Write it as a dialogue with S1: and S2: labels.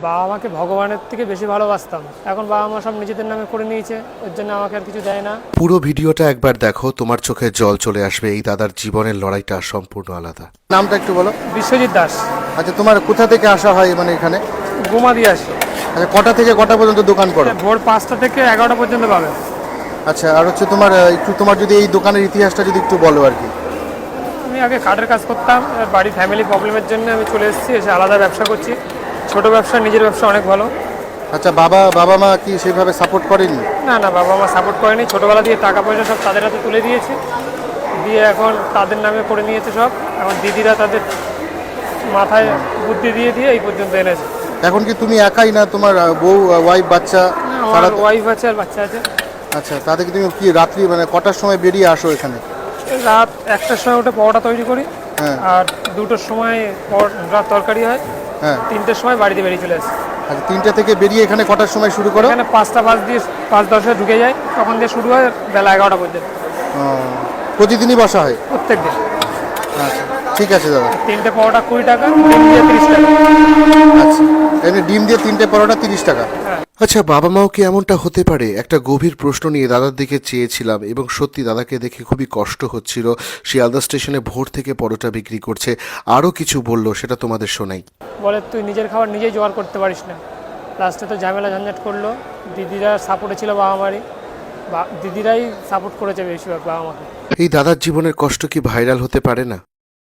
S1: বাবা মাকে ভগবানের থেকে বেশি ভালোবাসতাম, এখন বাবা মা সব নিজেদের নামে করে নিয়েছে, ওর জন্য আমাকে আর কিছু দেয় না।
S2: পুরো ভিডিওটা একবার দেখো, তোমার চোখে জল চলে আসবে। এই দাদার জীবনের লড়াইটা সম্পূর্ণ আলাদা। নামটা একটু বলো।
S1: বিশ্বজিৎ দাস।
S2: আচ্ছা, তোমার কোথা থেকে আসা হয় মানে এখানে?
S1: গোমা দিয়ে আসি।
S2: আচ্ছা, কটা থেকে কটা পর্যন্ত দোকান করো?
S1: ভোর 5টা থেকে 11টা পর্যন্ত পাবে।
S2: আচ্ছা, আর হচ্ছে তোমার একটু তোমার যদি এই দোকানের ইতিহাসটা যদি একটু বলো আর কি।
S1: আমি আগে কাঠের কাজ করতাম, এবার বাড়ি ফ্যামিলি প্রবলেমের জন্য আমি চলে এসেছি, এসে আলাদা ব্যবসা করছি। ছোট ব্যবসা, নিজের ব্যবসা অনেক ভালো।
S2: আচ্ছা, বাবা মা কি সেইভাবে সাপোর্ট করেনি?
S1: না না, বাবা মা সাপোর্ট করেনি, ছোটোবেলা দিয়ে টাকা পয়সা সব তাদের হাতে তুলে দিয়েছে, দিয়ে এখন তাদের নামে করে নিয়েছে সব। এখন দিদিরা তাদের মাথায় বুদ্ধি দিয়ে দিয়ে এই পর্যন্ত এনেছে।
S2: এখন কি তুমি একাই না তোমার বউ ওয়াইফ বাচ্চা?
S1: আমার ওয়াইফ আছে আর বাচ্চা আছে।
S2: আচ্ছা, তাদেরকে তুমি কি রাত্রি মানে কটার সময় বেরিয়ে আসো এখানে?
S1: রাত 1টার সময় উঠে পরোটা তৈরি করি,
S2: হ্যাঁ।
S1: আর 2টোর সময় রাত তরকারি হয়,
S2: হ্যাঁ।
S1: 3টের সময় বাড়িতে বেরিয়ে চলে আসি।
S2: আচ্ছা, 3টা থেকে বেরিয়ে এখানে কটার সময় শুরু করো?
S1: এখানে 5টা বাজ দিয়ে 5:10 ঢুকে যায়, তখন দিয়ে শুরু হয় বেলা 11টা পর্যন্ত।
S2: প্রতিদিনই বসা হয়?
S1: প্রত্যেক দিন।
S2: আচ্ছা, ঠিক আছে দাদা।
S1: 3টে পরোটা 20 টাকা, ডিম দিয়ে 30 টাকা।
S2: আচ্ছা, এমনি ডিম দিয়ে 3টে পরোটা 30 টাকা।
S1: হ্যাঁ।
S2: আচ্ছা, বাবা মাও কি এমনটা হতে পারে? একটা গভীর প্রশ্ন নিয়ে দাদার দিকে চেয়েছিলাম, এবং সত্যি দাদাকে দেখে খুবই কষ্ট হচ্ছিল। শিয়ালদা স্টেশনে ভোর থেকে পরোটা বিক্রি করছে। আরও কিছু বললো, সেটা তোমাদের শোনাই।
S1: বলে তুই নিজের খাবার নিজেই জোগাড় করতে পারিস না। লাস্টে তো ঝামেলা ঝঞ্ঝাট করলো। দিদিরা সাপোর্টে ছিল বাবা মারই, দিদিরাই সাপোর্ট করেছে বেশিরভাগ বাবা মাকে।
S2: এই দাদার জীবনের কষ্ট কি ভাইরাল হতে পারে না?